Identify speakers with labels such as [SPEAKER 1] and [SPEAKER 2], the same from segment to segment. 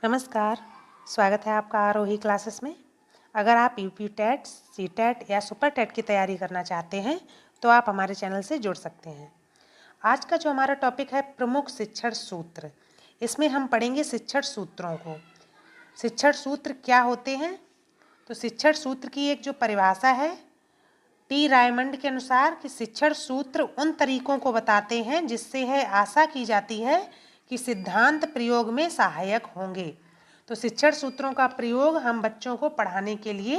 [SPEAKER 1] नमस्कार, स्वागत है आपका आरोही क्लासेस में। अगर आप यूपी टेट, सी टेट या सुपर टेट की तैयारी करना चाहते हैं तो आप हमारे चैनल से जुड़ सकते हैं। आज का जो हमारा टॉपिक है प्रमुख शिक्षण सूत्र, इसमें हम पढ़ेंगे शिक्षण सूत्रों को। शिक्षण सूत्र क्या होते हैं? तो शिक्षण सूत्र की एक जो परिभाषा है टी रायमंड के अनुसार कि शिक्षण सूत्र उन तरीकों को बताते हैं जिससे यह आशा की जाती है कि सिद्धांत प्रयोग में सहायक होंगे। तो शिक्षण सूत्रों का प्रयोग हम बच्चों को पढ़ाने के लिए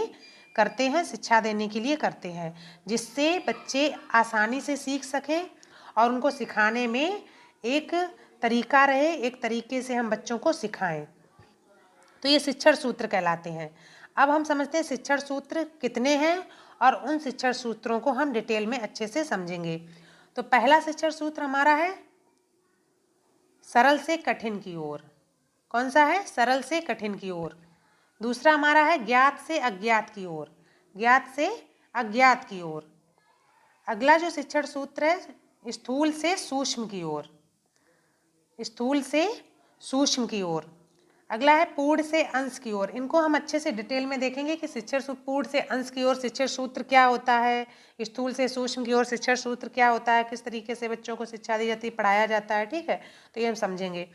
[SPEAKER 1] करते हैं, शिक्षा देने के लिए करते हैं, जिससे बच्चे आसानी से सीख सकें और उनको सिखाने में एक तरीका रहे, एक तरीके से हम बच्चों को सिखाएं। तो ये शिक्षण सूत्र कहलाते हैं। अब हम समझते हैं शिक्षण सूत्र कितने हैं और उन शिक्षण सूत्रों को हम डिटेल में अच्छे से समझेंगे। तो पहला शिक्षण सूत्र हमारा है सरल से कठिन की ओर। कौन सा है? सरल से कठिन की ओर। दूसरा हमारा है ज्ञात से अज्ञात की ओर, ज्ञात से अज्ञात की ओर। अगला जो शिक्षण सूत्र है स्थूल से सूक्ष्म की ओर, स्थूल से सूक्ष्म की ओर। अगला है पूर्ण से अंश की ओर। इनको हम अच्छे से डिटेल में देखेंगे कि शिक्षण सूत्र पूर्ण से अंश की ओर शिक्षण सूत्र क्या होता है, स्थूल से सूक्ष्म की ओर शिक्षण सूत्र क्या होता है, किस तरीके से बच्चों को शिक्षा दी जाती है, पढ़ाया जाता है। ठीक है, तो ये हम समझेंगे।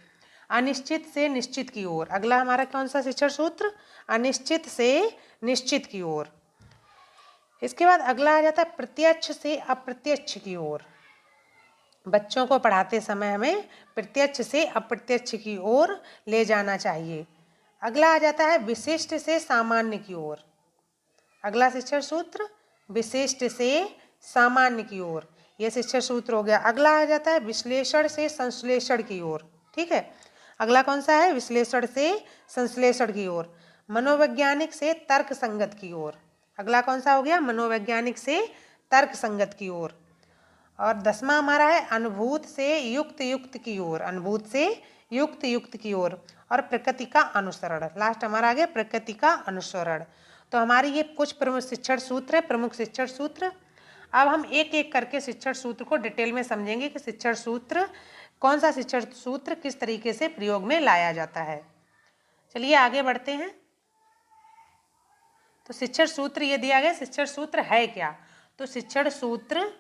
[SPEAKER 1] अनिश्चित से निश्चित की ओर, अगला हमारा कौन सा शिक्षण सूत्र? अनिश्चित से निश्चित की ओर। इसके बाद अगला आ जाता है प्रत्यक्ष से अप्रत्यक्ष की ओर। बच्चों को पढ़ाते समय हमें प्रत्यक्ष से अप्रत्यक्ष की ओर ले जाना चाहिए। अगला आ जाता है विशिष्ट से सामान्य की ओर। अगला शिक्षण सूत्र विशिष्ट से सामान्य की ओर, यह शिक्षण सूत्र हो गया। अगला आ जाता है विश्लेषण से संश्लेषण की ओर। ठीक है, अगला कौन सा है? विश्लेषण से संश्लेषण की ओर। मनोवैज्ञानिक से तर्क संगत की ओर। अगला कौन सा हो गया? मनोवैज्ञानिक से तर्क संगत की ओर। और 10वां हमारा है अनुभूत से युक्त युक्त की ओर, अनुभूत से युक्त युक्त की ओर। और प्रकृति का अनुसरण, लास्ट हमारा आ गया प्रकृति का अनुसरण। तो हमारे ये कुछ प्रमुख शिक्षण सूत्र है, प्रमुख शिक्षण सूत्र। अब हम एक एक करके शिक्षण सूत्र को डिटेल में समझेंगे कि शिक्षण सूत्र कौन सा शिक्षण सूत्र किस तरीके से प्रयोग में लाया जाता है। चलिए आगे बढ़ते हैं। तो शिक्षण सूत्र ये दिया गया, शिक्षण सूत्र है क्या? तो शिक्षण सूत्र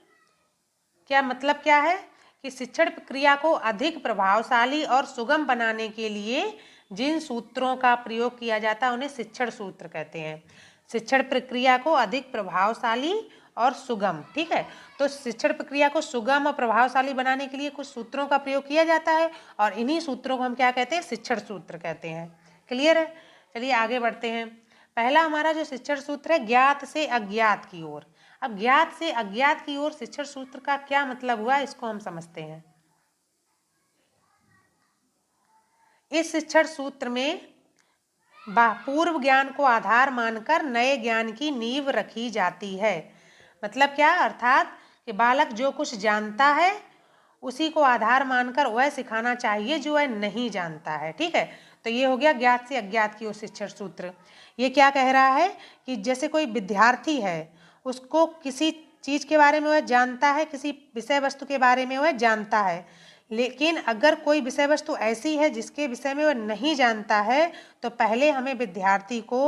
[SPEAKER 1] क्या मतलब क्या है कि शिक्षण प्रक्रिया को अधिक प्रभावशाली और सुगम बनाने के लिए जिन सूत्रों का प्रयोग किया जाता है उन्हें शिक्षण सूत्र कहते हैं। शिक्षण प्रक्रिया को अधिक प्रभावशाली और सुगम, ठीक है, तो शिक्षण प्रक्रिया को सुगम और प्रभावशाली बनाने के लिए कुछ सूत्रों का प्रयोग किया जाता है और इन्हीं सूत्रों को हम क्या कहते हैं? शिक्षण सूत्र कहते हैं। क्लियर है? चलिए आगे बढ़ते हैं। पहला हमारा जो शिक्षण सूत्र है ज्ञात से अज्ञात की ओर। अब ज्ञात से अज्ञात की ओर शिक्षण सूत्र का क्या मतलब हुआ, इसको हम समझते हैं। इस शिक्षण सूत्र में पूर्व ज्ञान को आधार मानकर नए ज्ञान की नींव रखी जाती है। मतलब क्या? अर्थात कि बालक जो कुछ जानता है उसी को आधार मानकर वह सिखाना चाहिए जो वह नहीं जानता है। ठीक है, तो ये हो गया ज्ञात से अज्ञात की ओर शिक्षण सूत्र। ये क्या कह रहा है कि जैसे कोई विद्यार्थी है, उसको किसी चीज़ के बारे में वह जानता है, किसी विषय वस्तु के बारे में वह जानता है, लेकिन अगर कोई विषय वस्तु ऐसी है जिसके विषय में वह नहीं जानता है तो पहले हमें विद्यार्थी को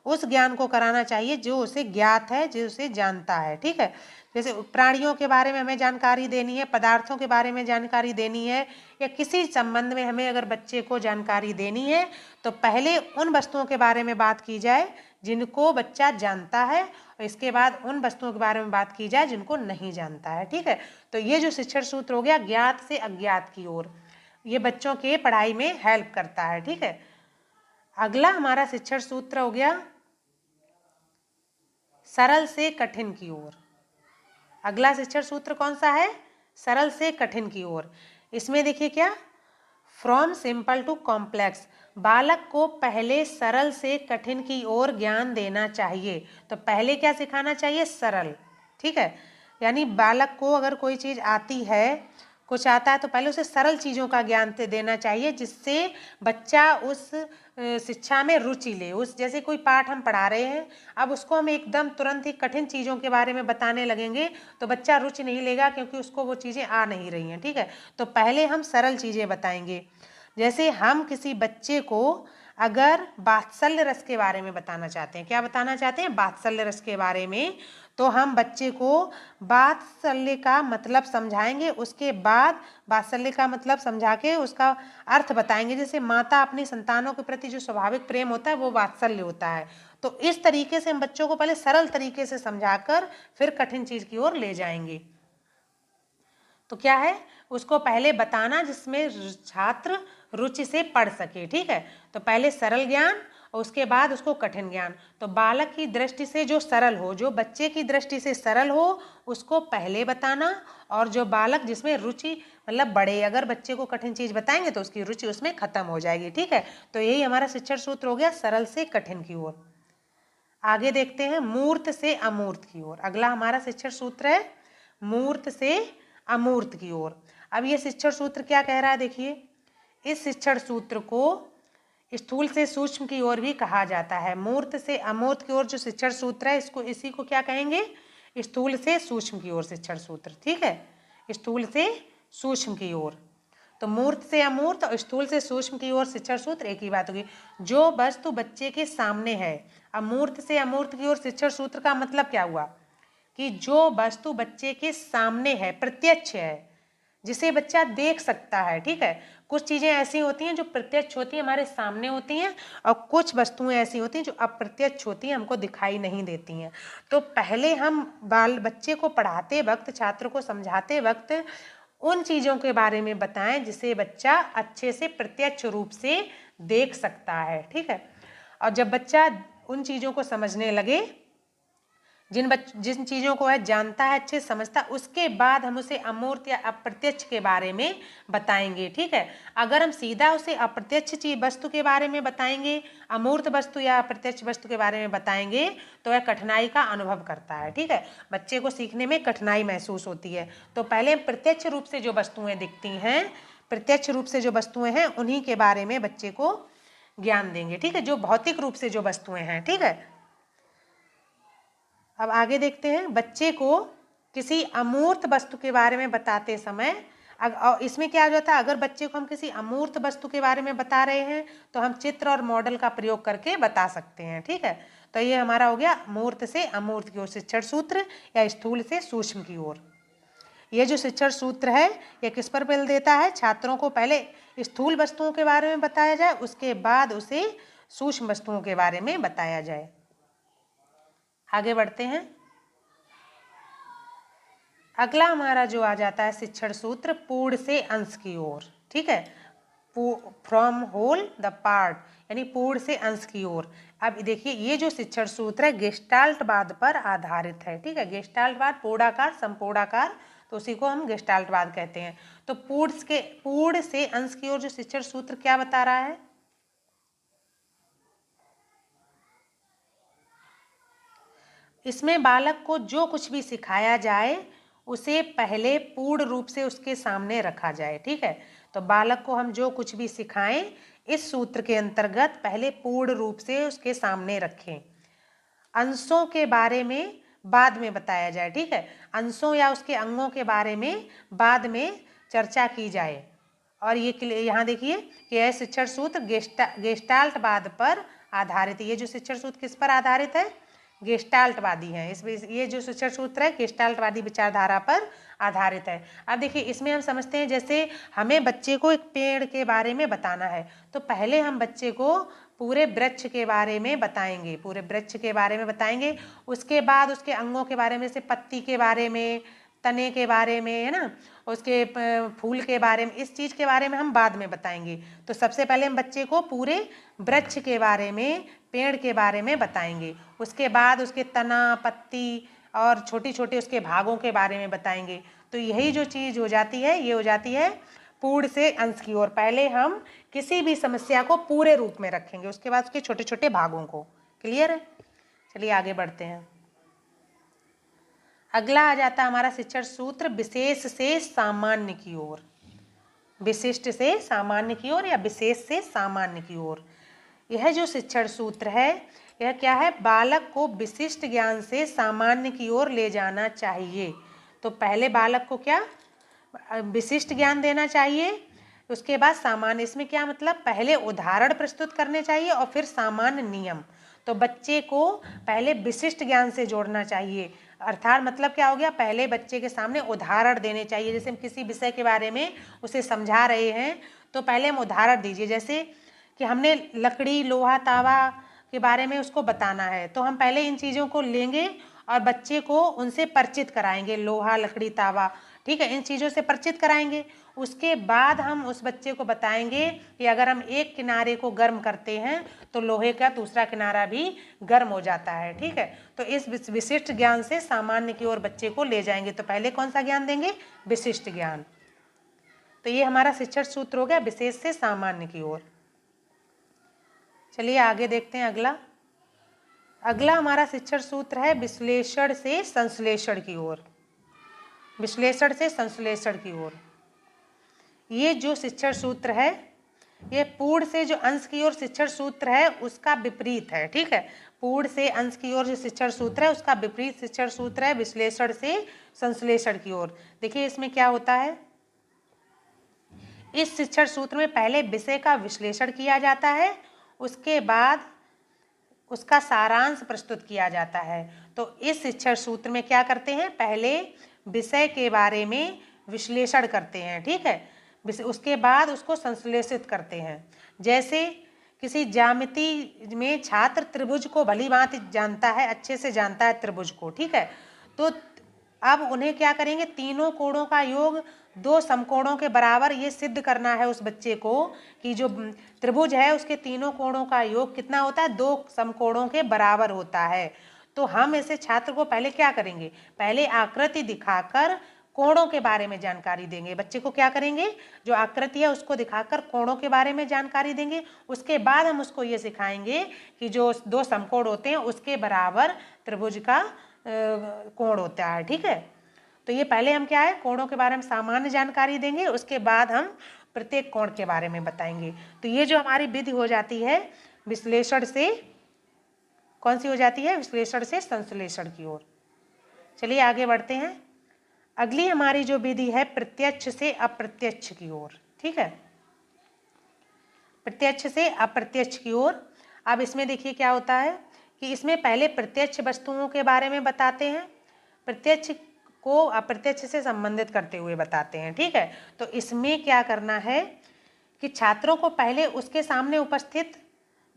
[SPEAKER 1] उस ज्ञान को कराना चाहिए जो उसे ज्ञात है, जो उसे जानता है। ठीक है, जैसे प्राणियों के बारे में हमें जानकारी देनी है, पदार्थों के बारे में जानकारी देनी है, या किसी संबंध में हमें अगर बच्चे को जानकारी देनी है तो पहले उन वस्तुओं के बारे में बात की जाए जिनको बच्चा जानता है और इसके बाद उन वस्तुओं के बारे में बात की जाए जिनको नहीं जानता है। ठीक है, तो ये जो शिक्षण सूत्र हो गया ज्ञात से अज्ञात की ओर, ये बच्चों के पढ़ाई में हेल्प करता है। ठीक है, अगला हमारा शिक्षण सूत्र हो गया सरल से कठिन की ओर। अगला शिक्षण सूत्र कौन सा है? सरल से कठिन की ओर। इसमें देखिए क्या, फ्रॉम सिंपल टू कॉम्प्लेक्स, बालक को पहले सरल से कठिन की ओर ज्ञान देना चाहिए। तो पहले क्या सिखाना चाहिए? सरल। ठीक है, यानी बालक को अगर कोई चीज़ आती है, कुछ आता है, तो पहले उसे सरल चीज़ों का ज्ञान देना चाहिए जिससे बच्चा उस शिक्षा में रुचि ले। उस जैसे कोई पाठ हम पढ़ा रहे हैं, अब उसको हम एकदम तुरंत ही कठिन चीज़ों के बारे में बताने लगेंगे तो बच्चा रुचि नहीं लेगा क्योंकि उसको वो चीज़ें आ नहीं रही हैं। ठीक है, तो पहले हम सरल चीज़ें बताएंगे। जैसे हम किसी बच्चे को अगर वात्सल्य रस के बारे में बताना चाहते हैं, क्या बताना चाहते हैं, वात्सल्य रस के बारे में, तो हम बच्चे को वात्सल्य का मतलब समझाएंगे। उसके बाद वात्सल्य का मतलब समझा के उसका अर्थ बताएंगे। जैसे माता अपनी संतानों के प्रति जो स्वाभाविक प्रेम होता है वो वात्सल्य होता है। तो इस तरीके से हम बच्चों को पहले सरल तरीके से समझाकर फिर कठिन चीज की ओर ले जाएंगे। तो क्या है, उसको पहले बताना जिसमें छात्र रुचि से पढ़ सके। ठीक है, तो पहले सरल ज्ञान और उसके बाद उसको कठिन ज्ञान। तो बालक की दृष्टि से जो सरल हो, जो बच्चे की दृष्टि से सरल हो, उसको पहले बताना। और जो बालक जिसमें रुचि मतलब बड़े, अगर बच्चे को कठिन चीज बताएंगे तो उसकी रुचि उसमें खत्म हो जाएगी। ठीक है, तो यही हमारा शिक्षण सूत्र हो गया, सरल से कठिन की ओर। आगे देखते हैं मूर्त से अमूर्त की ओर। अगला हमारा शिक्षण सूत्र है मूर्त से अमूर्त की ओर। अब ये शिक्षण सूत्र क्या कह रहा है, देखिए, इस शिक्षण सूत्र को स्थूल से सूक्ष्म की ओर भी कहा जाता है। मूर्त से अमूर्त की ओर जो शिक्षण सूत्र है, इसको इसी को क्या कहेंगे, स्थूल से सूक्ष्म की ओर शिक्षण सूत्र। ठीक है, स्थूल से सूक्ष्म की ओर। तो मूर्त से अमूर्त और स्थूल से सूक्ष्म की ओर शिक्षण सूत्र एक ही बात होगी। जो वस्तु बच्चे के सामने है, अमूर्त से अमूर्त की ओर शिक्षण सूत्र का मतलब क्या हुआ कि जो वस्तु बच्चे के सामने है, प्रत्यक्ष है, जिसे बच्चा देख सकता है। ठीक है, कुछ चीजें ऐसी होती हैं जो प्रत्यक्ष होती हैं, हमारे सामने होती हैं, और कुछ वस्तुएं ऐसी होती हैं जो अप्रत्यक्ष होती हैं, हमको दिखाई नहीं देती हैं। तो पहले हम बच्चे को पढ़ाते वक्त, छात्र को समझाते वक्त उन चीज़ों के बारे में बताएं जिसे बच्चा अच्छे से प्रत्यक्ष रूप से देख सकता है। ठीक है, और जब बच्चा उन चीज़ों को समझने लगे, जिन चीज़ों को वह जानता है, अच्छे समझता, उसके बाद हम उसे अमूर्त या अप्रत्यक्ष के बारे में बताएंगे। ठीक है, अगर हम सीधा उसे अप्रत्यक्ष चीज वस्तु के बारे में बताएंगे, अमूर्त वस्तु या अप्रत्यक्ष वस्तु के बारे में बताएंगे, तो वह कठिनाई का अनुभव करता है। ठीक है, बच्चे को सीखने में कठिनाई महसूस होती है। तो पहले प्रत्यक्ष रूप से जो वस्तुएं दिखती हैं, प्रत्यक्ष रूप से जो वस्तुएं हैं, उन्हीं के बारे में बच्चे को ज्ञान देंगे। ठीक है, जो भौतिक रूप से जो वस्तुएं हैं। ठीक है, अब आगे देखते हैं, बच्चे को किसी अमूर्त वस्तु के बारे में बताते समय, इसमें क्या हो जाता है, अगर बच्चे को हम किसी अमूर्त वस्तु के बारे में बता रहे हैं तो हम चित्र और मॉडल का प्रयोग करके बता सकते हैं। ठीक है, तो ये हमारा हो गया मूर्त से अमूर्त की ओर शिक्षण सूत्र या स्थूल से सूक्ष्म की ओर। ये जो शिक्षण सूत्र है ये किस पर बल देता है, छात्रों को पहले स्थूल वस्तुओं के बारे में बताया जाए, उसके बाद उसे सूक्ष्म वस्तुओं के बारे में बताया जाए। आगे बढ़ते हैं, अगला हमारा जो आ जाता है शिक्षण सूत्र पूर्ण से अंश की ओर। ठीक है, फ्रॉम होल द पार्ट, यानी पूर्ण से अंश की ओर। अब देखिए, ये जो शिक्षण सूत्र है गेस्टाल्टवाद पर आधारित है। ठीक है, गेस्टाल्टवाद पूर्णाकार संपूर्णाकार, तो उसी को हम गेस्टाल्टवाद कहते हैं। तो पूर्ण से अंश की ओर जो शिक्षण सूत्र क्या बता रहा है, इसमें बालक को जो कुछ भी सिखाया जाए उसे पहले पूर्ण रूप से उसके सामने रखा जाए। ठीक है, तो बालक को हम जो कुछ भी सिखाएं इस सूत्र के अंतर्गत पहले पूर्ण रूप से उसके सामने रखें। अंशों के बारे में बाद में बताया जाए। ठीक है, अंशों या उसके अंगों के बारे में बाद में चर्चा की जाए। और ये यहाँ देखिए कि यह शिक्षण सूत्र गेस्टाल्टवाद पर आधारित है। ये जो शिक्षण सूत्र किस पर आधारित है, गेस्टाल्टवादी है। ये जो शिक्षण सूत्र है गेस्टाल्टवादी विचारधारा पर आधारित है। अब देखिए, इसमें हम समझते हैं जैसे हमें बच्चे को एक पेड़ के बारे में बताना है, तो पहले हम बच्चे को पूरे वृक्ष के बारे में बताएंगे, पूरे वृक्ष के बारे में बताएंगे। उसके बाद उसके अंगों के बारे में, जैसे पत्ती के बारे में, तने के बारे में, है ना, उसके फूल के बारे में, इस चीज़ के बारे में हम बाद में बताएंगे। तो सबसे पहले हम बच्चे को पूरे वृक्ष के बारे में, पेड़ के बारे में बताएंगे। उसके बाद उसके तना, पत्ती और छोटी छोटी उसके भागों के बारे में बताएंगे। तो यही जो चीज़ हो जाती है, ये हो जाती है पूर्ण से अंश की ओर। पहले हम किसी भी समस्या को पूरे रूप में रखेंगे, उसके बाद उसके छोटे छोटे भागों को। क्लियर है, चलिए आगे बढ़ते हैं। अगला आ जाता है हमारा शिक्षण सूत्र विशेष से सामान्य की ओर। विशिष्ट से सामान्य की ओर या विशेष से सामान्य की ओर। यह जो शिक्षण सूत्र है यह क्या है, बालक को विशिष्ट ज्ञान से सामान्य की ओर ले जाना चाहिए। तो पहले बालक को क्या विशिष्ट ज्ञान देना चाहिए, उसके बाद सामान्य, इसमें क्या मतलब, पहले उदाहरण प्रस्तुत करने चाहिए और फिर सामान्य नियम। तो बच्चे को पहले विशिष्ट ज्ञान से जोड़ना चाहिए, अर्थात मतलब क्या हो गया, पहले बच्चे के सामने उदाहरण देने चाहिए। जैसे हम किसी विषय के बारे में उसे समझा रहे हैं तो पहले हम उदाहरण दीजिए, जैसे कि हमने लकड़ी, लोहा, तावा के बारे में उसको बताना है, तो हम पहले इन चीज़ों को लेंगे और बच्चे को उनसे परिचित कराएंगे, लोहा, लकड़ी, तावा, ठीक है, इन चीज़ों से परिचित कराएंगे। उसके बाद हम उस बच्चे को बताएंगे कि अगर हम एक किनारे को गर्म करते हैं तो लोहे का दूसरा किनारा भी गर्म हो जाता है, ठीक है। तो इस विशिष्ट ज्ञान से सामान्य की ओर बच्चे को ले जाएंगे। तो पहले कौन सा ज्ञान देंगे, विशिष्ट ज्ञान। तो ये हमारा शिक्षण सूत्र हो गया, विशेष से सामान्य की ओर। चलिए आगे देखते हैं अगला। अगला हमारा शिक्षण सूत्र है विश्लेषण से संश्लेषण की ओर। विश्लेषण से संश्लेषण की ओर, ये जो शिक्षण सूत्र है ये पूर्ण से जो अंश की ओर शिक्षण सूत्र है उसका विपरीत है, ठीक है। पूर्ण से अंश की ओर जो शिक्षण सूत्र है उसका विपरीत शिक्षण सूत्र है विश्लेषण से संश्लेषण की ओर। देखिए इसमें क्या होता है, इस शिक्षण सूत्र में पहले विषय का विश्लेषण किया जाता है, उसके बाद उसका सारांश प्रस्तुत किया जाता है। तो इस शिक्षण सूत्र में क्या करते हैं, पहले विषय के बारे में विश्लेषण करते हैं, ठीक है, उसके बाद उसको संश्लेषित करते हैं। जैसे किसी ज्यामिति में छात्र त्रिभुज को भली भांति जानता है, अच्छे से जानता है त्रिभुज को, ठीक है। तो अब उन्हें क्या करेंगे, तीनों कोणों का योग दो समकोणों के बराबर ये सिद्ध करना है उस बच्चे को कि जो त्रिभुज है उसके तीनों कोणों का योग कितना होता है, दो समकोणों के बराबर होता है। तो हम ऐसे छात्र को पहले क्या करेंगे, पहले आकृति दिखाकर कोणों के बारे में जानकारी देंगे। बच्चे को क्या करेंगे, जो आकृति है उसको दिखाकर कोणों के बारे में जानकारी देंगे। उसके बाद हम उसको ये सिखाएंगे कि जो दो समकोण होते हैं उसके बराबर त्रिभुज का कोण होता है, ठीक है। तो ये पहले हम क्या है, कोणों के बारे में सामान्य जानकारी देंगे, उसके बाद हम प्रत्येक कोण के बारे में बताएंगे। तो ये जो हमारी विधि हो जाती है विश्लेषण से, कौन सी हो जाती है, विश्लेषण से संश्लेषण की ओर। चलिए आगे बढ़ते हैं। अगली हमारी जो विधि है प्रत्यक्ष से अप्रत्यक्ष की ओर, ठीक है, प्रत्यक्ष से अप्रत्यक्ष की ओर। अब इसमें देखिए क्या होता है कि इसमें पहले प्रत्यक्ष वस्तुओं के बारे में बताते हैं, प्रत्यक्ष को अप्रत्यक्ष से संबंधित करते हुए बताते हैं, ठीक है। तो इसमें क्या करना है कि छात्रों को पहले उसके सामने उपस्थित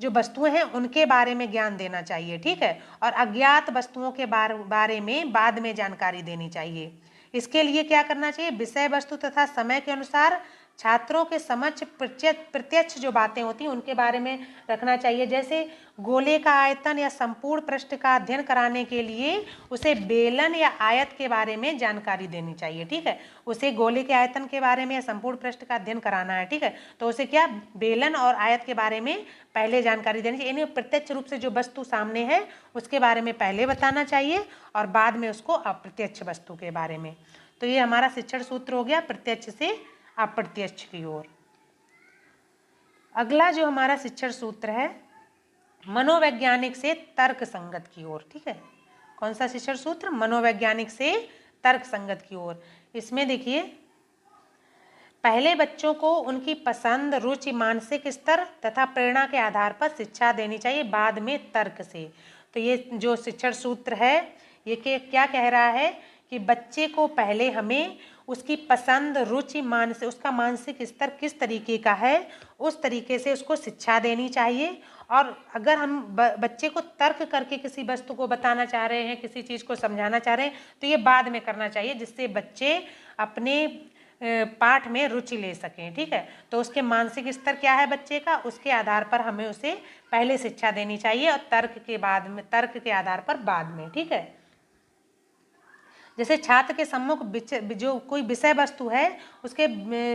[SPEAKER 1] जो वस्तुएं हैं उनके बारे में ज्ञान देना चाहिए, ठीक है, और अज्ञात वस्तुओं के बारे में बाद में जानकारी देनी चाहिए। इसके लिए क्या करना चाहिए, विषय वस्तु तथा समय के अनुसार छात्रों के समक्ष प्रत्यक्ष जो बातें होती हैं उनके बारे में रखना चाहिए। जैसे गोले का आयतन या संपूर्ण पृष्ठ का अध्ययन कराने के लिए उसे बेलन या आयत के बारे में जानकारी देनी चाहिए, ठीक है। उसे गोले के आयतन के बारे में या संपूर्ण पृष्ठ का अध्ययन कराना है, ठीक है, तो उसे क्या बेलन और आयत के बारे में पहले जानकारी देनी चाहिए। इन्हें प्रत्यक्ष रूप से जो वस्तु सामने है उसके बारे में पहले बताना चाहिए और बाद में उसको अप्रत्यक्ष वस्तु के बारे में। तो ये हमारा शिक्षण सूत्र हो गया प्रत्यक्ष से अप्रत्यक्ष की ओर। अगला जो हमारा शिक्षण सूत्र है मनोवैज्ञानिक से तर्क संगत की ओर, ठीक है। कौन सा शिक्षण सूत्र, मनोवैज्ञानिक से तर्क संगत की ओर। इसमें देखिए पहले बच्चों को उनकी पसंद, रुचि, मानसिक स्तर तथा प्रेरणा के आधार पर शिक्षा देनी चाहिए, बाद में तर्क से। तो ये जो शिक्षण सूत्र है ये क्या कह रहा है कि बच्चे को पहले हमें उसकी पसंद, रुचि, उसका मानसिक स्तर किस तरीके का है उस तरीके से उसको शिक्षा देनी चाहिए। और अगर हम बच्चे को तर्क करके किसी वस्तु को बताना चाह रहे हैं, किसी चीज़ को समझाना चाह रहे हैं, तो ये बाद में करना चाहिए जिससे बच्चे अपने पाठ में रुचि ले सकें, ठीक है। तो उसके मानसिक स्तर क्या है बच्चे का, उसके आधार पर हमें उसे पहले शिक्षा देनी चाहिए और तर्क के आधार पर बाद में, ठीक है। जैसे छात्र के सम्मुख जो कोई विषय वस्तु है उसके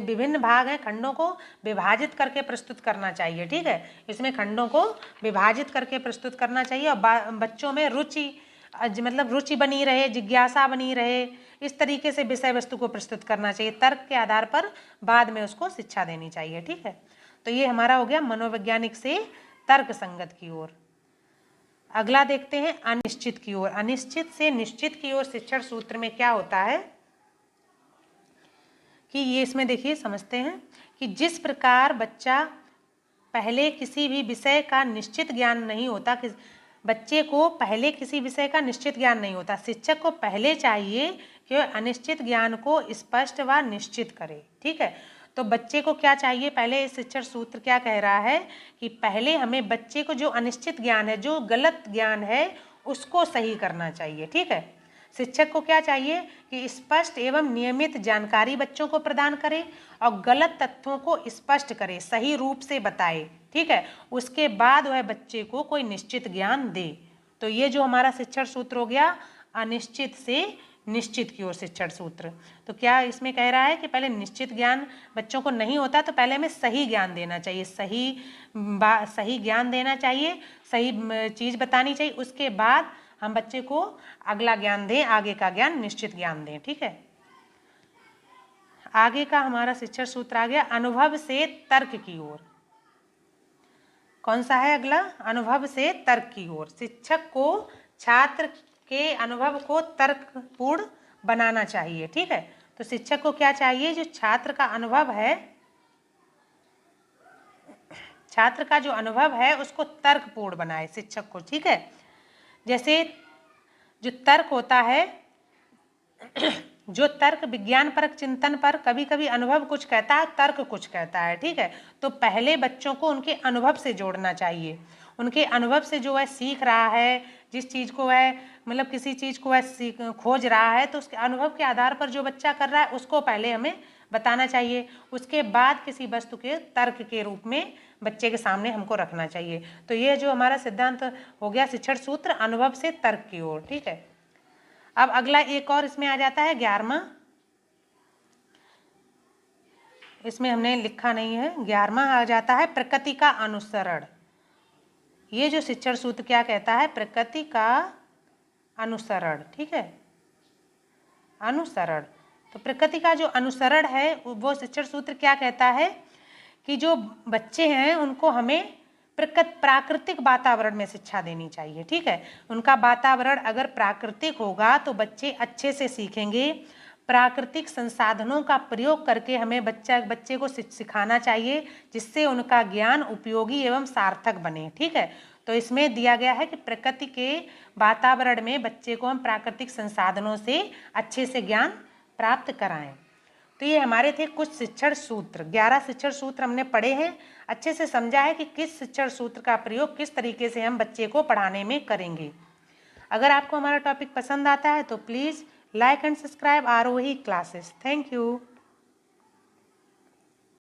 [SPEAKER 1] विभिन्न भाग हैं, खंडों को विभाजित करके प्रस्तुत करना चाहिए, ठीक है। इसमें खंडों को विभाजित करके प्रस्तुत करना चाहिए और बच्चों में रुचि मतलब रुचि बनी रहे, जिज्ञासा बनी रहे, इस तरीके से विषय वस्तु को प्रस्तुत करना चाहिए। तर्क के आधार पर बाद में उसको शिक्षा देनी चाहिए, ठीक है। तो ये हमारा हो गया मनोवैज्ञानिक से तर्क संगत की ओर। अगला देखते हैं अनिश्चित की ओर। अनिश्चित से निश्चित की ओर शिक्षण सूत्र में क्या होता है कि ये इसमें देखिए समझते हैं कि जिस प्रकार बच्चा पहले किसी भी विषय का निश्चित ज्ञान नहीं होता, कि बच्चे को पहले किसी विषय का निश्चित ज्ञान नहीं होता, शिक्षक को पहले चाहिए कि वह अनिश्चित ज्ञान को स्पष्ट व निश्चित करे। ठीक है, तो बच्चे को क्या चाहिए, पहले शिक्षण सूत्र क्या कह रहा है कि पहले हमें बच्चे को जो अनिश्चित ज्ञान है, जो गलत ज्ञान है, उसको सही करना चाहिए। ठीक है, शिक्षक को क्या चाहिए कि स्पष्ट एवं नियमित जानकारी बच्चों को प्रदान करे और गलत तथ्यों को स्पष्ट करे, सही रूप से बताए। ठीक है, उसके बाद वह बच्चे को कोई निश्चित ज्ञान दे। तो ये जो हमारा शिक्षण सूत्र हो गया, अनिश्चित से निश्चित की ओर शिक्षण सूत्र। तो क्या इसमें कह रहा है कि पहले निश्चित ज्ञान बच्चों को नहीं होता, तो पहले हमें सही ज्ञान देना चाहिए, सही ज्ञान देना चाहिए, सही चीज़ बतानी चाहिए, उसके बाद हम बच्चे को अगला ज्ञान दें, आगे का ज्ञान निश्चित ज्ञान दें। ठीक है, आगे का हमारा शिक्षण सूत्र आ गया अनुभव से तर्क की ओर। कौन सा है अगला, अनुभव से तर्क की ओर। शिक्षक को छात्र के अनुभव को तर्कपूर्ण बनाना चाहिए। ठीक है, तो शिक्षक को क्या चाहिए, जो छात्र का अनुभव है, छात्र का जो अनुभव है उसको तर्कपूर्ण बनाए शिक्षक को। ठीक है, जैसे जो तर्क होता है, जो तर्क विज्ञान परक चिंतन पर कभी कभी अनुभव कुछ कहता है, तर्क कुछ कहता है। ठीक है, तो पहले बच्चों को उनके अनुभव से जोड़ना चाहिए, उनके अनुभव से जो वह सीख रहा है, जिस चीज़ को वह मतलब किसी चीज़ को वह खोज रहा है, तो उसके अनुभव के आधार पर जो बच्चा कर रहा है उसको पहले हमें बताना चाहिए, उसके बाद किसी वस्तु के तर्क के रूप में बच्चे के सामने हमको रखना चाहिए। तो ये जो हमारा सिद्धांत हो गया शिक्षण सूत्र, अनुभव से तर्क की ओर। ठीक है, अब अगला एक और इसमें आ जाता है 11वां, इसमें हमने लिखा नहीं है, 11वां आ जाता है प्रकृति का अनुसरण। ये जो शिक्षण सूत्र क्या कहता है, प्रकृति का अनुसरण। ठीक है, अनुसरण, तो प्रकृति का जो अनुसरण है वो शिक्षण सूत्र क्या कहता है कि जो बच्चे हैं उनको हमें प्राकृतिक वातावरण में शिक्षा देनी चाहिए। ठीक है, उनका वातावरण अगर प्राकृतिक होगा तो बच्चे अच्छे से सीखेंगे। प्राकृतिक संसाधनों का प्रयोग करके हमें बच्चे को सिखाना चाहिए, जिससे उनका ज्ञान उपयोगी एवं सार्थक बने। ठीक है, तो इसमें दिया गया है कि प्रकृति के वातावरण में बच्चे को हम प्राकृतिक संसाधनों से अच्छे से ज्ञान प्राप्त कराएं। तो ये हमारे थे कुछ शिक्षण सूत्र, 11 शिक्षण सूत्र हमने पढ़े हैं, अच्छे से समझा है कि किस शिक्षण सूत्र का प्रयोग किस तरीके से हम बच्चे को पढ़ाने में करेंगे। अगर आपको हमारा टॉपिक पसंद आता है तो please like and subscribe Aarohi classes. Thank you.